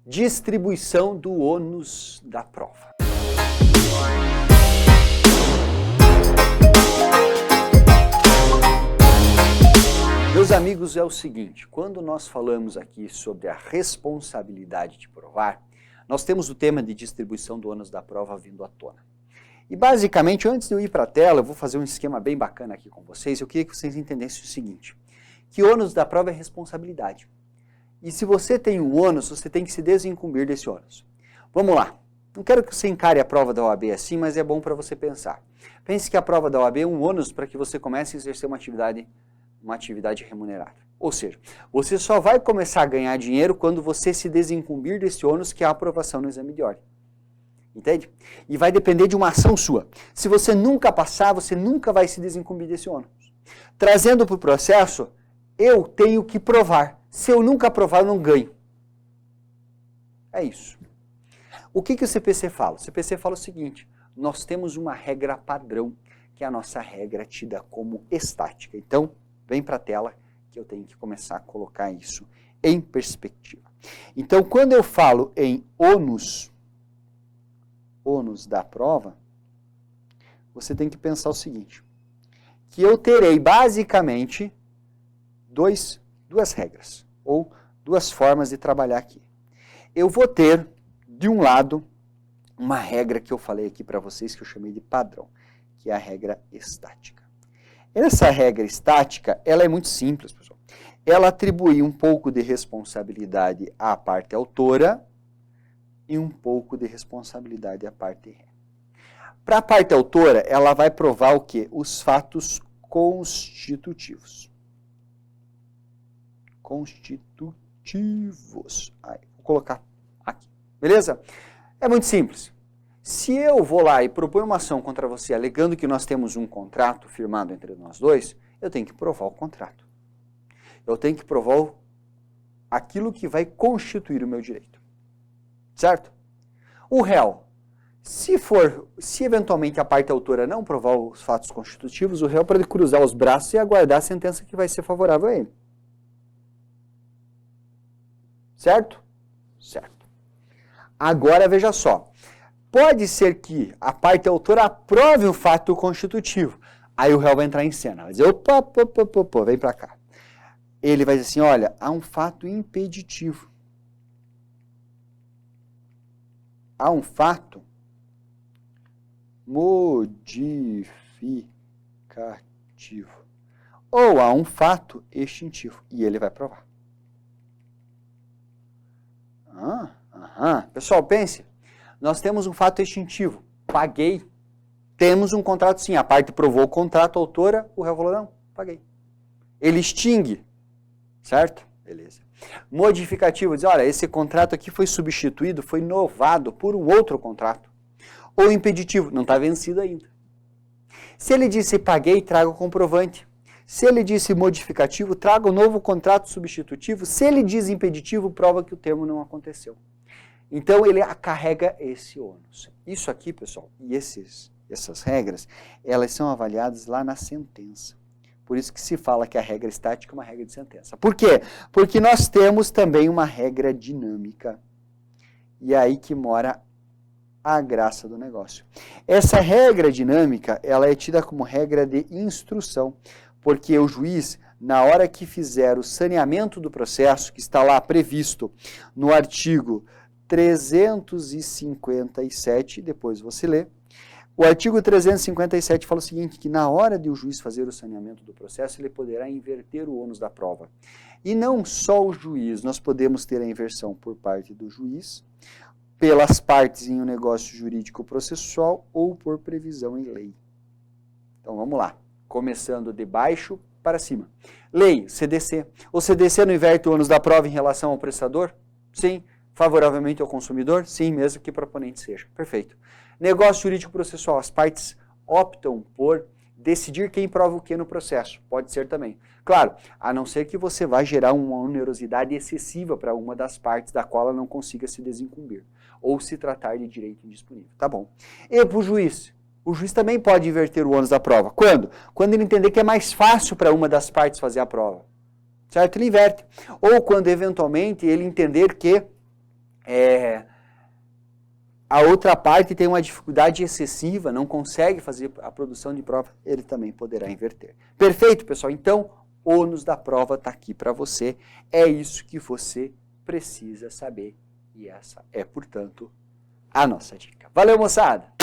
Distribuição do ônus da prova. Meus amigos, é o seguinte, quando nós falamos aqui sobre a responsabilidade de provar, nós temos o tema de distribuição do ônus da prova vindo à tona. E basicamente, antes de eu ir para a tela, eu vou fazer um esquema bem bacana aqui com vocês. Eu queria que vocês entendessem o seguinte, que o ônus da prova é responsabilidade. E se você tem um ônus, você tem que se desincumbir desse ônus. Vamos lá. Não quero que você encare a prova da OAB assim, mas é bom para você pensar. Pense que a prova da OAB é um ônus para que você comece a exercer uma atividade remunerada. Ou seja, você só vai começar a ganhar dinheiro quando você se desincumbir desse ônus que é a aprovação no exame de ordem. Entende? E vai depender de uma ação sua. Se você nunca passar, você nunca vai se desincumbir desse ônus. Trazendo para o processo, eu tenho que provar. Se eu nunca provar, eu não ganho. É isso. O que o CPC fala? O CPC fala o seguinte, nós temos uma regra padrão, que é a nossa regra tida como estática. Então, vem para a tela que eu tenho que começar a colocar isso em perspectiva. Então, quando eu falo em ônus da prova, você tem que pensar o seguinte, que eu terei basicamente duas regras, ou duas formas de trabalhar aqui. Eu vou ter, de um lado, uma regra que eu falei aqui para vocês, que eu chamei de padrão, que é a regra estática. Essa regra estática, ela é muito simples, pessoal. Ela atribui um pouco de responsabilidade à parte autora e um pouco de responsabilidade à parte ré. Para a parte autora, ela vai provar o quê? Os fatos constitutivos. Aí, vou colocar aqui. Beleza? É muito simples. Se eu vou lá e propor uma ação contra você alegando que nós temos um contrato firmado entre nós dois, eu tenho que provar o contrato. Eu tenho que provar aquilo que vai constituir o meu direito. Certo? O réu, se eventualmente a parte autora não provar os fatos constitutivos, o réu pode cruzar os braços e aguardar a sentença que vai ser favorável a ele. Certo? Certo. Agora, veja só. Pode ser que a parte autora aprove o fato constitutivo. Aí o réu vai entrar em cena. Vai dizer, opa, vem pra cá. Ele vai dizer assim, olha, há um fato impeditivo. Há um fato modificativo. Ou há um fato extintivo. E ele vai provar. Pessoal, pense, nós temos um fato extintivo, paguei, temos um contrato sim, a parte provou o contrato, a autora, o réu falou, não, paguei. Ele extingue, certo? Beleza. Modificativo, diz, olha, esse contrato aqui foi substituído, foi novado por um outro contrato. Ou impeditivo, não está vencido ainda. Se ele disse paguei, traga o comprovante. Se ele disse modificativo, traga um novo contrato substitutivo. Se ele diz impeditivo, prova que o termo não aconteceu. Então, ele carrega esse ônus. Isso aqui, pessoal, e essas regras, elas são avaliadas lá na sentença. Por isso que se fala que a regra estática é uma regra de sentença. Por quê? Porque nós temos também uma regra dinâmica. E é aí que mora a graça do negócio. Essa regra dinâmica, ela é tida como regra de instrução. Porque o juiz, na hora que fizer o saneamento do processo, que está lá previsto no artigo 357, depois você lê, o artigo 357 fala o seguinte, que na hora de o juiz fazer o saneamento do processo, ele poderá inverter o ônus da prova. E não só o juiz, nós podemos ter a inversão por parte do juiz, pelas partes em um negócio jurídico processual ou por previsão em lei. Então vamos lá. Começando de baixo para cima. Lei, CDC. O CDC não inverte o ônus da prova em relação ao prestador? Sim. Favoravelmente ao consumidor? Sim, mesmo que proponente seja. Perfeito. Negócio jurídico processual. As partes optam por decidir quem prova o que no processo. Pode ser também. Claro, a não ser que você vá gerar uma onerosidade excessiva para uma das partes da qual ela não consiga se desincumbir. Ou se tratar de direito indisponível. Tá bom. E para o juiz? O juiz também pode inverter o ônus da prova. Quando? Quando ele entender que é mais fácil para uma das partes fazer a prova. Certo? Ele inverte. Ou quando, eventualmente, ele entender que a outra parte tem uma dificuldade excessiva, não consegue fazer a produção de prova, ele também poderá inverter. Perfeito, pessoal? Então, o ônus da prova está aqui para você. É isso que você precisa saber. E essa é, portanto, a nossa dica. Valeu, moçada!